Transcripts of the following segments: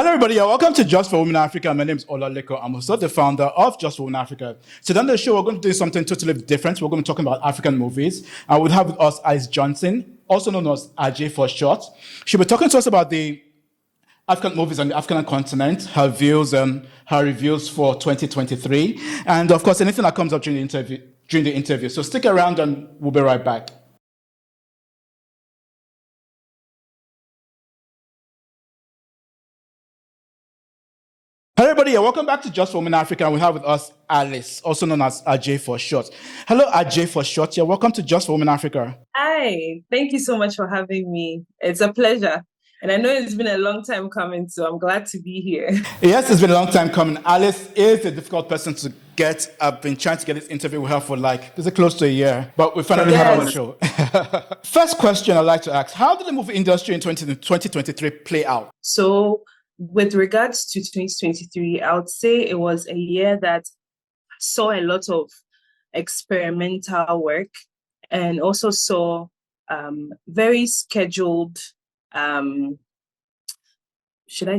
Hello, everybody. Welcome to Just for Women Africa. My name is Olaleko. I'm also the founder of Just for Women Africa. Today on the show, we're going to do something totally different. We're going to be talking about African movies. And we'll have with us Alice Johnson, also known as AJ for short. She'll be talking to us about the African movies on the African continent, her views and her reviews for 2023. And of course, anything that comes up during the interview. So stick around and we'll be right back. Hello, everybody. Welcome back to Just for Women Africa. We have with us Alice, also known as AJ for short. Hello, AJ for short. Welcome to Just for Women Africa. Hi, thank you so much for having me. It's a pleasure. And I know it's been a long time coming, so I'm glad to be here. Yes, it's been a long time coming. Alice is a difficult person to get. I've been trying to get this interview with her for close to a year, but we finally have her on the show. First question I'd like to ask, how did the movie industry in 2023 play out? So with regards to 2023, I would say it was a year that saw a lot of experimental work and also saw very scheduled, should I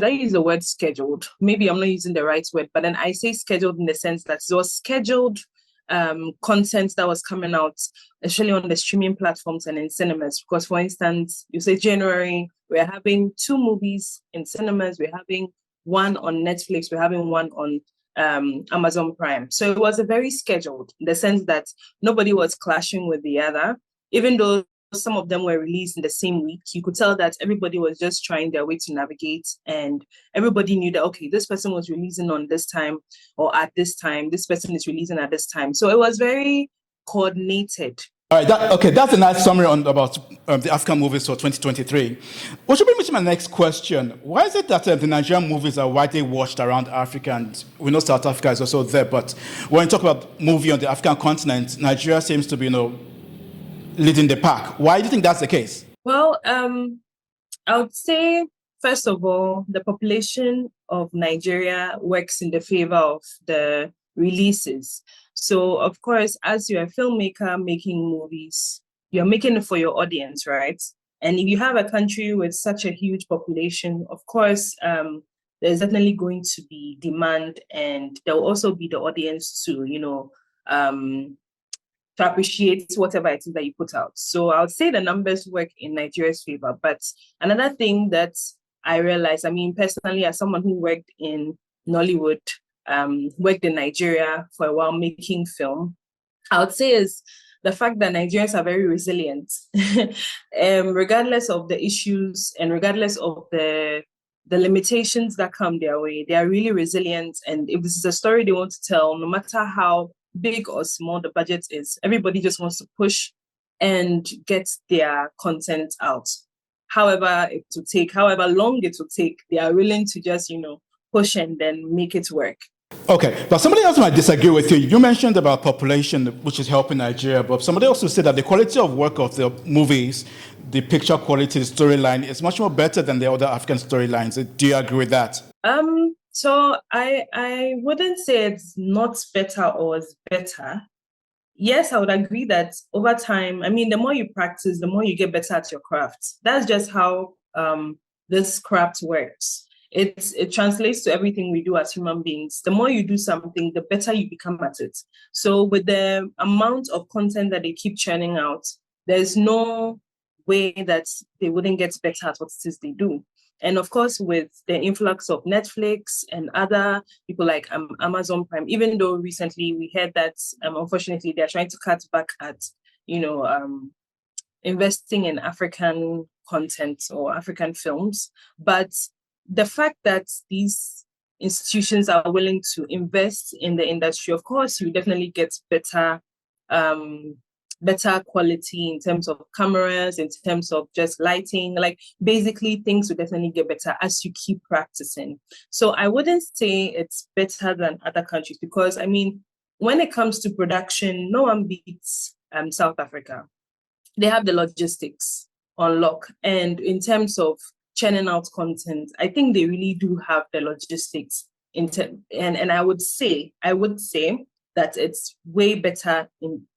use the word scheduled? Maybe I'm not using the right word, but then I say scheduled in the sense that there was scheduled content that was coming out, especially on the streaming platforms and in cinemas. Because, for instance, you say January, we're having 2 movies in cinemas, we're having one on Netflix, we're having one on Amazon Prime. So it was a very scheduled, in the sense that nobody was clashing with the other. Even though some of them were released in the same week, you could tell that everybody was just trying their way to navigate, and everybody knew that, okay, this person was releasing on this time or at this time, this person is releasing at this time. So it was very coordinated. All right, that's a nice summary about the African movies for 2023. What should bring me to my next question? Why is it that the Nigerian movies are widely watched around Africa? And we know South Africa is also there, but when you talk about movie on the African continent, Nigeria seems to be, leading the pack. Why do you think that's the case? Well, I would say, first of all, the population of Nigeria works in the favor of the releases. So, of course, as you're a filmmaker making movies, you're making it for your audience, right? And if you have a country with such a huge population, of course, there's definitely going to be demand, and there will also be the audience to appreciate whatever it is that you put out. So I would say the numbers work in Nigeria's favor. But another thing that I realized, personally, as someone who worked in Nollywood, worked in Nigeria for a while making film, I would say is the fact that Nigerians are very resilient, regardless of the issues and regardless of the limitations that come their way. They are really resilient. And if this is a story they want to tell, no matter how big or small the budget is, everybody just wants to push and get their content out. However long it will take, they are willing to just, push and then make it work. Okay, but somebody else might disagree with you. You mentioned about population, which is helping Nigeria, but somebody also said that the quality of work of the movies, the picture quality, the storyline is much more better than the other African storylines. Do you agree with that? So I wouldn't say it's not better or it's better. Yes, I would agree that over time, the more you practice, the more you get better at your craft. That's just how this craft works. It translates to everything we do as human beings. The more you do something, the better you become at it. So with the amount of content that they keep churning out, there's no way that they wouldn't get better at what it is they do. And of course, with the influx of Netflix and other people like Amazon Prime, even though recently we heard that, unfortunately, they're trying to cut back at, investing in African content or African films. But the fact that these institutions are willing to invest in the industry, of course, you definitely get better quality in terms of cameras, in terms of just lighting. Basically, things will definitely get better as you keep practicing. So I wouldn't say it's better than other countries because, when it comes to production, no one beats South Africa. They have the logistics on lock. And in terms of churning out content, I think they really do have the logistics. And I would say that it's way better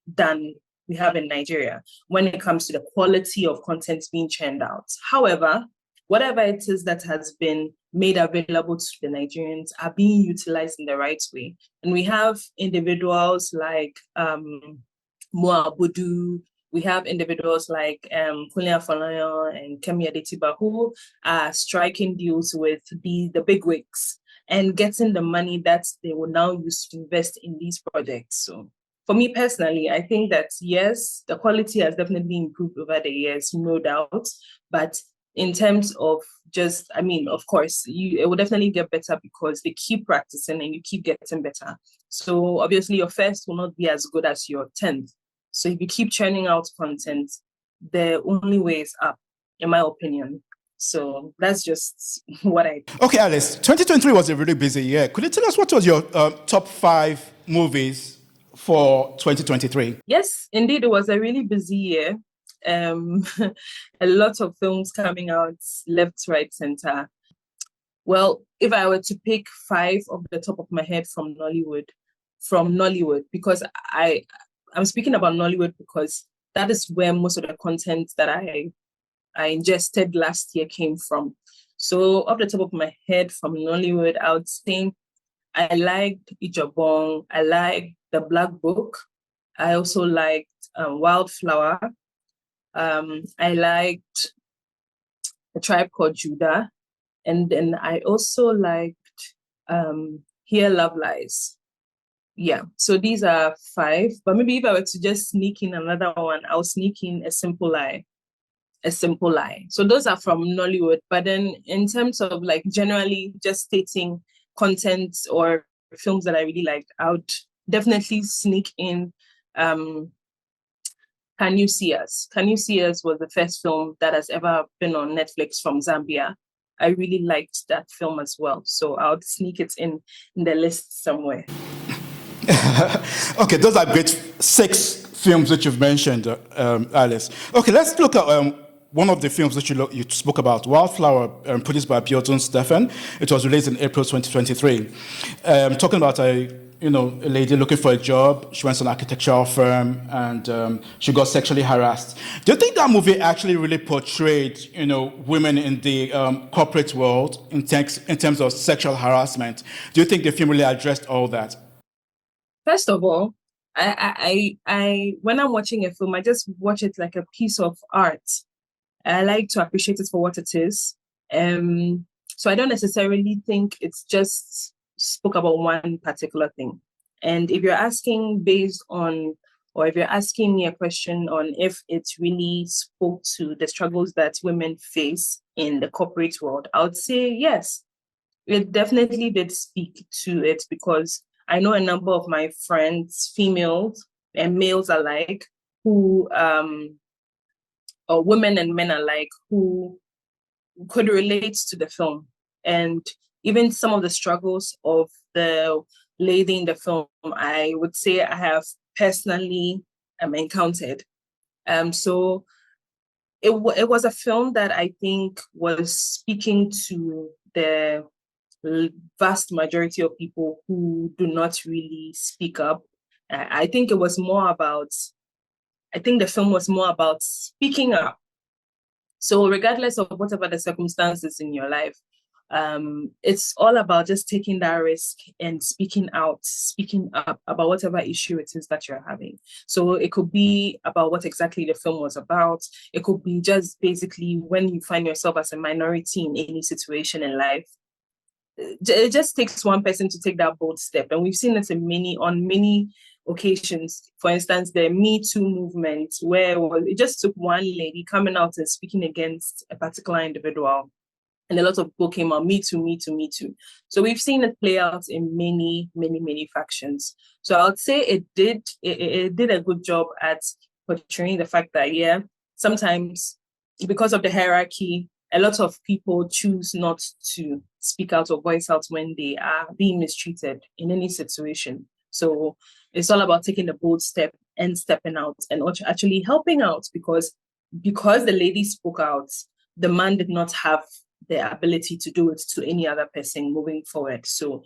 than we have in Nigeria when it comes to the quality of content being churned out. However, whatever it is that has been made available to the Nigerians are being utilized in the right way. And we have individuals like Moa Abudu, we have individuals like Kunle Afolayan and Kemi Adetiba who are striking deals with the big wigs and getting the money that they will now use to invest in these projects. So for me personally, I think that yes, the quality has definitely improved over the years, no doubt. But in terms of just, I mean, of course, it will definitely get better because they keep practicing and you keep getting better. So obviously your first will not be as good as your 10th. So if you keep churning out content, the only way is up, in my opinion. So that's just what I think. Okay, Alice, 2023 was a really busy year. Could you tell us what was your top 5 movies for 2023? Yes, indeed, it was a really busy year. A lot of films coming out left, right, center. Well, if I were to pick 5 off the top of my head from Nollywood, because I'm speaking about Nollywood because that is where most of the content that I ingested last year came from. So off the top of my head from Nollywood, I would say I liked Ijabong, I liked The Black Book, I also liked Wildflower, I liked A Tribe Called Judah, and then I also liked Here Love Lies. Yeah, so these are 5. But maybe if I were to just sneak in another one, I'll sneak in A Simple Lie. A Simple Lie. So those are from Nollywood. But then in terms of like generally just stating content or films that I really liked, I would definitely sneak in Can You See Us? Can You See Us was the first film that has ever been on Netflix from Zambia. I really liked that film as well. So I would sneak it in the list somewhere. Okay, those are great 6 films that you've mentioned, Alice. Okay, let's look at one of the films that you spoke about, Wildflower, produced by Biodun Stefan. It was released in April 2023. Talking about a lady looking for a job. She went to an architectural firm and she got sexually harassed. Do you think that movie actually really portrayed, women in the corporate world in terms of sexual harassment? Do you think the film really addressed all that? First of all, I when I'm watching a film, I just watch it like a piece of art. I like to appreciate it for what it is. So I don't necessarily think it's just spoke about one particular thing. And if you're asking based on, or if you're asking me a question on if it really spoke to the struggles that women face in the corporate world, I would say yes, it definitely did speak to it because I know a number of my friends, females and males alike, who or women and men alike, who could relate to the film. And even some of the struggles of the lady in the film, I would say I have personally encountered. So it was a film that I think was speaking to the vast majority of people who do not really speak up. I think the film was more about speaking up. So regardless of whatever the circumstances in your life, it's all about just taking that risk and speaking up about whatever issue it is that you're having. So it could be about what exactly the film was about. It could be just basically when you find yourself as a minority in any situation in life. It just takes one person to take that bold step. And we've seen it on many occasions. For instance, the Me Too movement, where it just took one lady coming out and speaking against a particular individual. And a lot of people came out, Me Too, Me Too, Me Too. So we've seen it play out in many, many, many factions. So I would say it did a good job at portraying the fact that, yeah, sometimes because of the hierarchy, a lot of people choose not to speak out or voice out when they are being mistreated in any situation. So it's all about taking the bold step and stepping out and actually helping out because the lady spoke out, the man did not have the ability to do it to any other person moving forward. So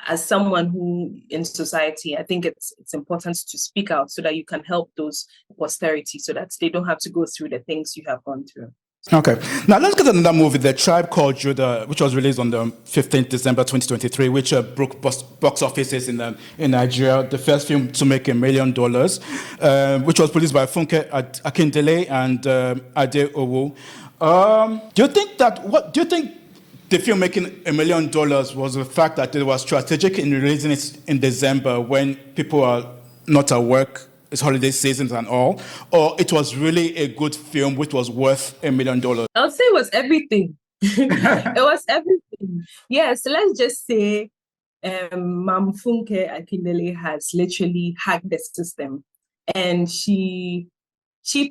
as someone who in society, I think it's important to speak out so that you can help those posterity so that they don't have to go through the things you have gone through. Okay. Now let's get to another movie, The Tribe Called Judah, which was released on the 15th December 2023, which broke box offices in Nigeria, the first film to make $1 million, which was produced by Funke Akindele and Ade Owo. Do you think the film making $1 million was the fact that it was strategic in releasing it in December when people are not at work, it's holiday seasons and all, or it was really a good film which was worth $1 million? I would say it was everything. It was everything. Yeah, so let's just say Mam Funke Akindele has literally hacked the system, and she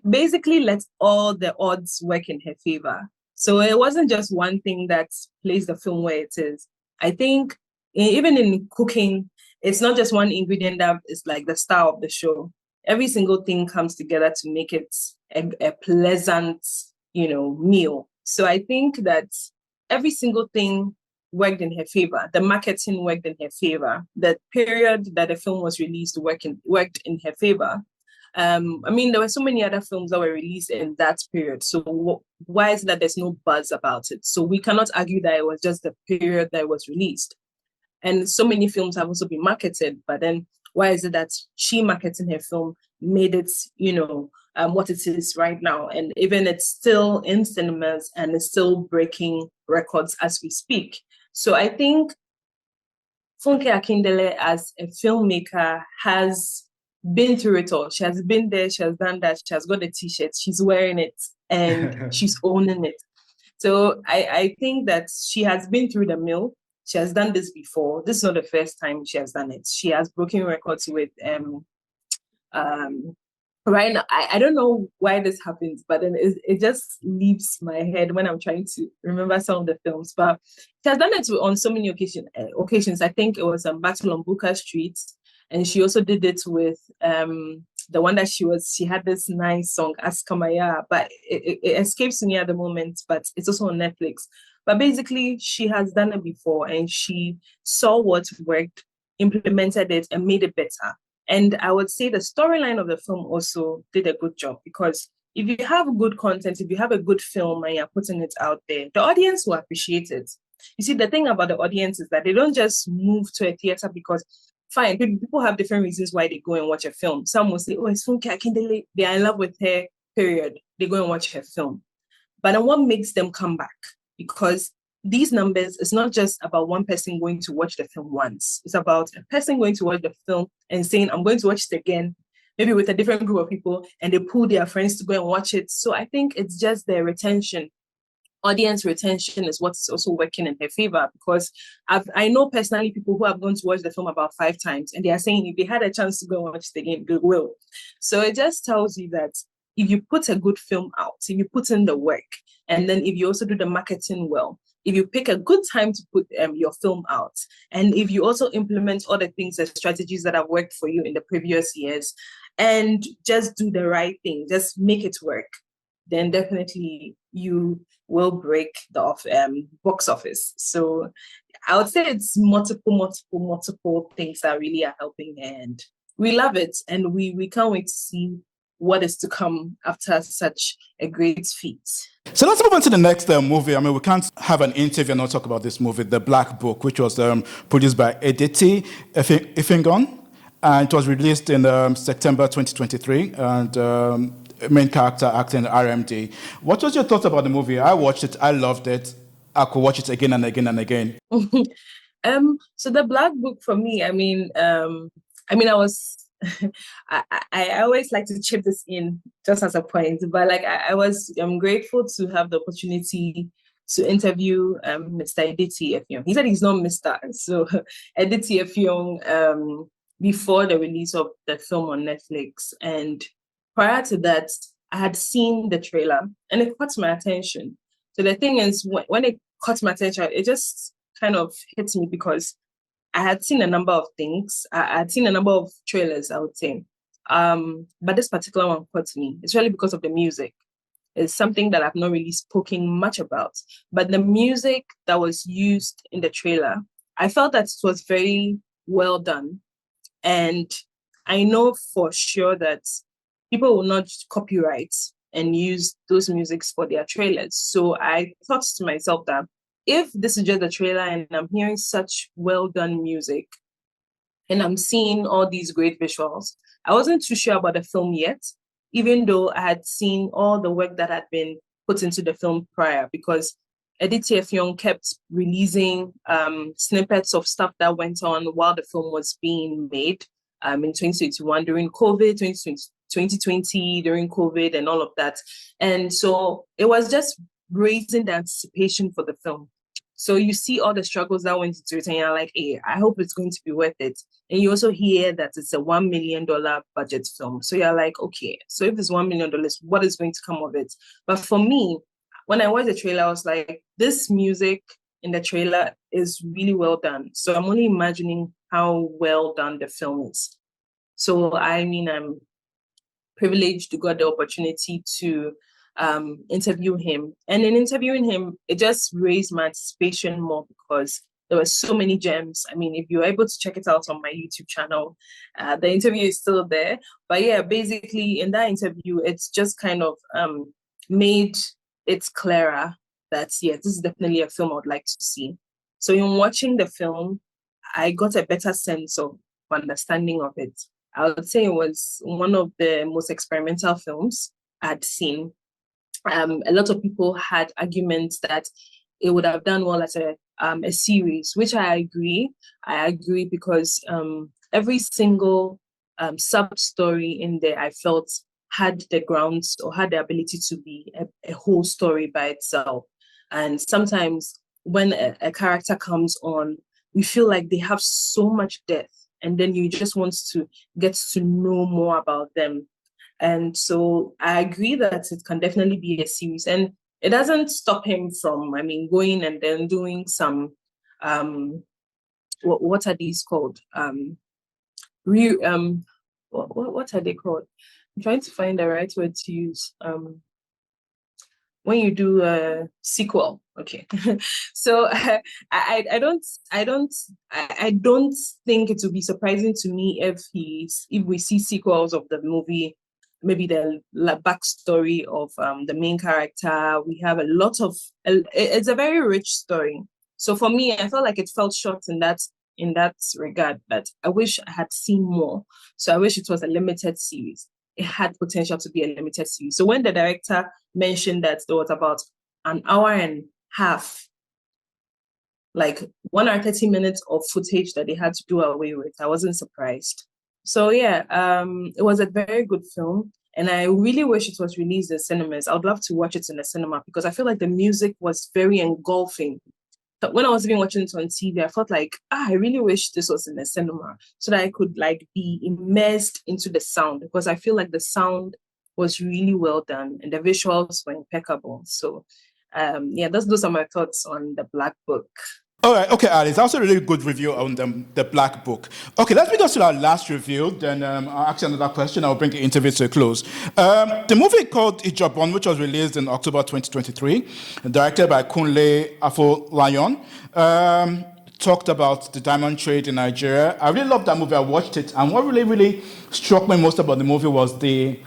basically let all the odds work in her favor. So it wasn't just one thing that placed the film where it is. I think even in cooking, it's not just one ingredient that is like the star of the show. Every single thing comes together to make it a pleasant, meal. So I think that every single thing worked in her favor. The marketing worked in her favor. The period that the film was released worked in her favor. I mean, there were so many other films that were released in that period. So why is it that there's no buzz about it? So we cannot argue that it was just the period that it was released. And so many films have also been marketed, but then why is it that she marketing her film made it, what it is right now? And even it's still in cinemas and it's still breaking records as we speak. So I think Funke Akindele as a filmmaker has been through it all. She has been there, she has done that, she has got a t-shirt, she's wearing it, and she's owning it. So I think that she has been through the mill. She has done this before. This is not the first time she has done it. She has broken records with right now. I don't know why this happens, but then it just leaves my head when I'm trying to remember some of the films. But she has done it on so many occasions. I think it was Battle on Booker Street, and she also did it with the one that she had this nice song Askamaya, but it escapes me at the moment, but it's also on Netflix. But basically, she has done it before, and she saw what worked, implemented it, and made it better. And I would say the storyline of the film also did a good job, because if you have good content, if you have a good film and you're putting it out there, the audience will appreciate it. You see, the thing about the audience is that they don't just move to a theater because, fine, people have different reasons why they go and watch a film. Some will say, oh, it's Funke Akindele, they are in love with her, period. They go and watch her film. But then what makes them come back? Because these numbers, it's not just about one person going to watch the film once. It's about a person going to watch the film and saying, I'm going to watch it again, maybe with a different group of people, and they pull their friends to go and watch it. So I think it's just their retention. Audience retention is what's also working in her favor, because I know personally people who have gone to watch the film about 5 times, and they are saying if they had a chance to go and watch it again, they will. So it just tells you that if you put a good film out, if you put in the work, and then if you also do the marketing well, if you pick a good time to put your film out, and if you also implement all the things and strategies that have worked for you in the previous years, and just do the right thing, just make it work, then definitely you will break the box office. So I would say it's multiple things that really are helping, and we love it, and we can't wait to see what is to come after such a great feat. So let's move on to the next movie. I mean, we can't have an interview and not talk about this movie, The Black Book, which was produced by Editi Ifingon, and it was released in September 2023, and main character acting RMD. What was your thoughts about the movie? I watched it, I loved it. I could watch it again and again and again. So The Black Book for me, I mean, I was I always like to chip this in just as a point, but like I'm grateful to have the opportunity to interview Mr. Editi Effiong. He said he's not Mr. So Editi Effiong before the release of the film on Netflix, and prior to that, I had seen the trailer and it caught my attention. So the thing is, when it caught my attention, it just kind of hit me because I had seen a number of things. I had seen a number of trailers, I would say. But this particular one caught me. It's really because of the music. It's something that I've not really spoken much about. But the music that was used in the trailer, I felt that it was very well done. And I know for sure that people will not copyright and use those musics for their trailers. So I thought to myself that if this is just a trailer and I'm hearing such well done music and I'm seeing all these great visuals, I wasn't too sure about the film yet, even though I had seen all the work that had been put into the film prior, because Edith Effiong kept releasing snippets of stuff that went on while the film was being made in 2021 during COVID, 2020 during COVID and all of that. And so it was just raising the anticipation for the film. So you see all the struggles that went into it and you're like, hey, I hope it's going to be worth it. And you also hear that it's a $1 million budget film. So you're like, okay, so if it's $1 million, what is going to come of it? But for me, when I watched the trailer, I was like, this music in the trailer is really well done. So I'm only imagining how well done the film is. So I mean, I'm privileged to got the opportunity to interview him. And in interviewing him, it just raised my anticipation more because there were so many gems. I mean, if you're able to check it out on my YouTube channel, the interview is still there. But yeah, basically in that interview, it's just kind of made it clearer that, yeah, this is definitely a film I would like to see. So in watching the film, I got a better sense of understanding of it. I would say it was one of the most experimental films I'd seen. A lot of people had arguments that it would have done well as a series, which I agree. I agree because every single sub story in there, I felt had the grounds or had the ability to be a whole story by itself. And sometimes when a character comes on, we feel like they have so much depth, and then you just want to get to know more about them. And so I agree that it can definitely be a series, and it doesn't stop him from, I mean, going and then doing some, what are these called? What are they called? I'm trying to find the right word to use. When you do a sequel, okay. So I don't think it would be surprising to me if we see sequels of the movie, maybe the backstory of the main character. We have it's a very rich story. So for me, I felt like it felt short in that regard, but I wish I had seen more. So I wish it was a limited series. It had potential to be a limited series. So when the director mentioned that there was about an hour and a half, like 1 hour 30 minutes of footage that they had to do away with, I wasn't surprised. So yeah, it was a very good film. And I really wish it was released in cinemas. I would love to watch it in the cinema because I feel like the music was very engulfing. But when I was even watching it on TV, I felt like, I really wish this was in the cinema so that I could like be immersed into the sound, because I feel like the sound was really well done and the visuals were impeccable. So yeah, those are my thoughts on the Black Book. All right, okay, Alice. That's a really good review on the Black Book. Okay, let's bring us to our last review. Then I'll ask you another question. I'll bring the interview to a close. The movie called Ijabon, which was released in October 2023, directed by Kunle Afolayan, talked about the diamond trade in Nigeria. I really loved that movie. I watched it, and what really, really struck me most about the movie was the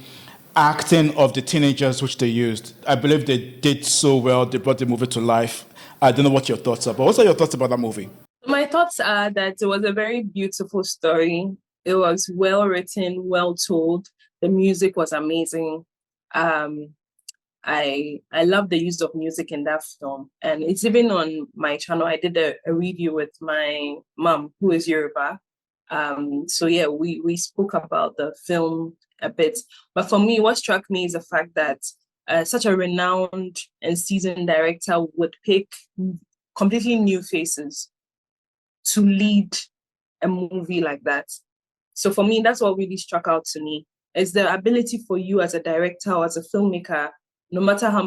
acting of the teenagers which they used. I believe they did so well. They brought the movie to life. I don't know what your thoughts are, but what are your thoughts about that movie? My thoughts are that it was a very beautiful story. It was well written, well told. The music was amazing. I love the use of music in that film, and it's even on my channel. I did a review with my mom, who is Yoruba. So yeah, we spoke about the film a bit. But for me, what struck me is the fact that such a renowned and seasoned director would pick completely new faces to lead a movie like that. So for me, that's what really struck out to me. Is the ability for you as a director or as a filmmaker, no matter how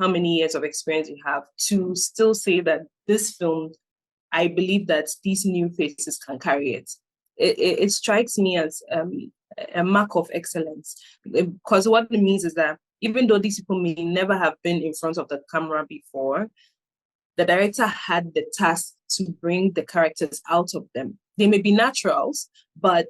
many years of experience you have, to still say that this film, I believe that these new faces can carry it. It strikes me as a mark of excellence, because what it means is that even though these people may never have been in front of the camera before, the director had the task to bring the characters out of them. They may be naturals, but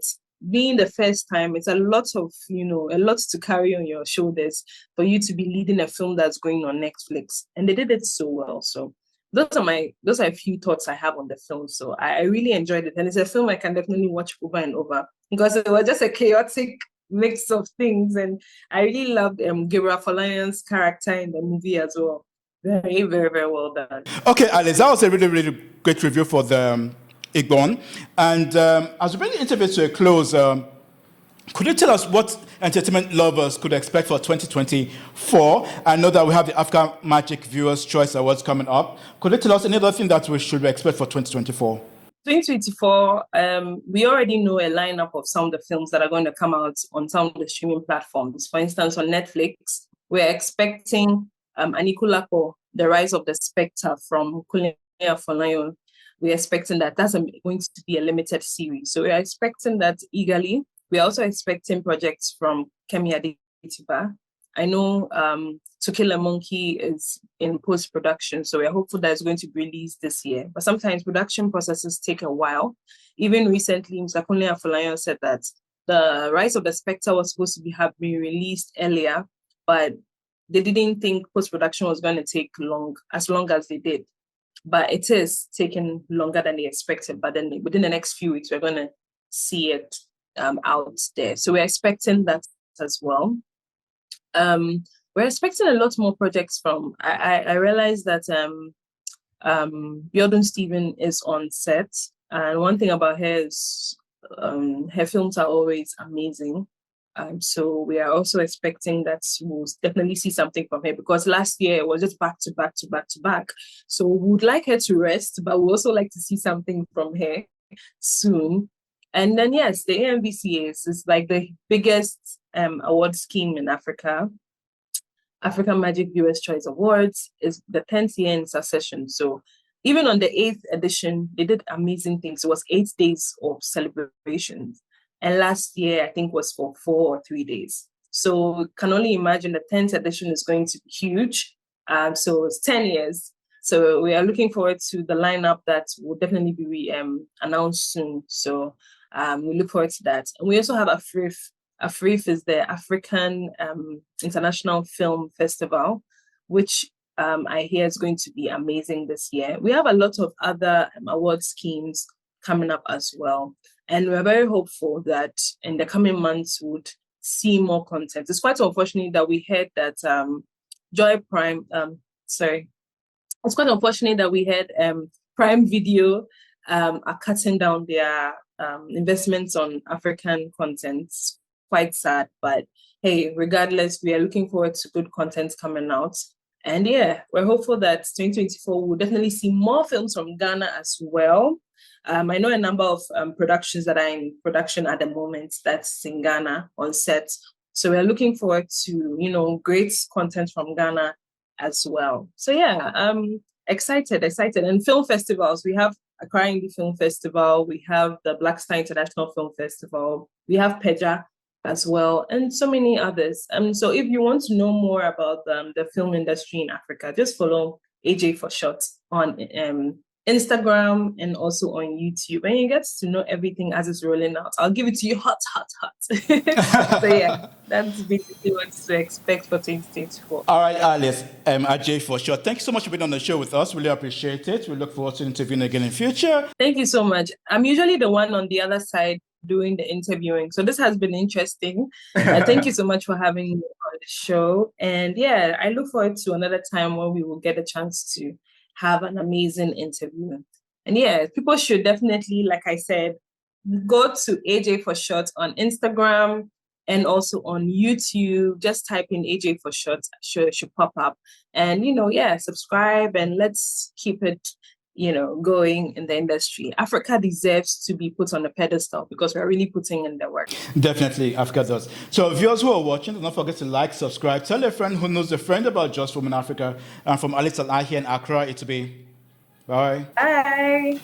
being the first time, it's a lot of, a lot to carry on your shoulders for you to be leading a film that's going on Netflix. And they did it so well. So those are a few thoughts I have on the film. So I really enjoyed it. And it's a film I can definitely watch over and over because it was just a chaotic mix of things. And I really loved Gabriel Folayan's character in the movie as well. Very, very, very well done. Okay, Alice, that was a really, really great review for the Igbon. And as we bring the interview to a close, could you tell us what entertainment lovers could expect for 2024? I know that we have the Africa Magic Viewers' Choice Awards coming up. Could you tell us any other thing that we should expect for 2024? 2024, we already know a lineup of some of the films that are going to come out on some of the streaming platforms. For instance, on Netflix, we're expecting Anikulapo, The Rise of the Spectre from Kulia Folayan. We're expecting that's going to be a limited series. So we're expecting that eagerly. We're also expecting projects from Kemi Adetiba. I know To Kill a Monkey is in post-production, so we're hopeful that it's going to be released this year. But sometimes production processes take a while. Even recently, Mr. Kunle Afolayan said that The Rise of the Spectre was supposed to have been released earlier, but they didn't think post-production was going to take as long as they did. But it is taking longer than they expected. But then within the next few weeks, we're going to see it out there. So we're expecting that as well. We're expecting a lot more projects from. I realized that Bjorn Steven is on set, and one thing about her is her films are always amazing. So we are also expecting that we'll definitely see something from her because last year it was just back to back to back to back. So we would like her to rest, but we also like to see something from her soon. And then yes, the AMVCAs is like the biggest award scheme in Africa. African Magic Viewers' Choice Awards is the 10th year in succession. So even on the 8th edition, they did amazing things. It was 8 days of celebrations. And last year, I think, was for 4 or 3 days. So you can only imagine the 10th edition is going to be huge. So it's 10 years. So we are looking forward to the lineup that will definitely be announced soon. So we look forward to that. And we also have AFRIF. AFRIF is the African International Film Festival, which I hear is going to be amazing this year. We have a lot of other award schemes coming up as well. And we're very hopeful that in the coming months we would see more content. It's quite unfortunate that we heard that it's quite unfortunate that we had Prime Video are cutting down their investments on African content. Quite sad, but hey, regardless, we are looking forward to good content coming out. And yeah, we're hopeful that 2024 will definitely see more films from Ghana as well. I know a number of productions that are in production at the moment that's in Ghana on set. So we're looking forward to, great content from Ghana as well. So yeah, excited. And film festivals, we have Accra Indie Film Festival, we have the Black Star International Film Festival, we have PEJA as well, and so many others. So if you want to know more about the film industry in Africa, just follow AJ for Short on Instagram and also on YouTube, and you get to know everything as it's rolling out. I'll give it to you hot. So yeah, that's basically what to expect for 2024. All right, Alice, AJ for Short. Thank you so much for being on the show with us. Really appreciate it. We look forward to interviewing again in future. Thank you so much. I'm usually the one on the other side doing the interviewing, so this has been interesting. Thank you so much for having me on the show, and yeah, I look forward to another time when we will get a chance to have an amazing interview. And yeah, people should definitely, like I said, go to AJ for Short on Instagram and also on YouTube. Just type in AJ for Short, should pop up, and subscribe, and let's keep it going in the industry. Africa deserves to be put on a pedestal because we're really putting in the work. Definitely, Africa does. So viewers who are watching, do not forget to like, subscribe, tell a friend who knows a friend about Just Women Africa. And from Alice and I here in Accra, it's be. Bye. Bye.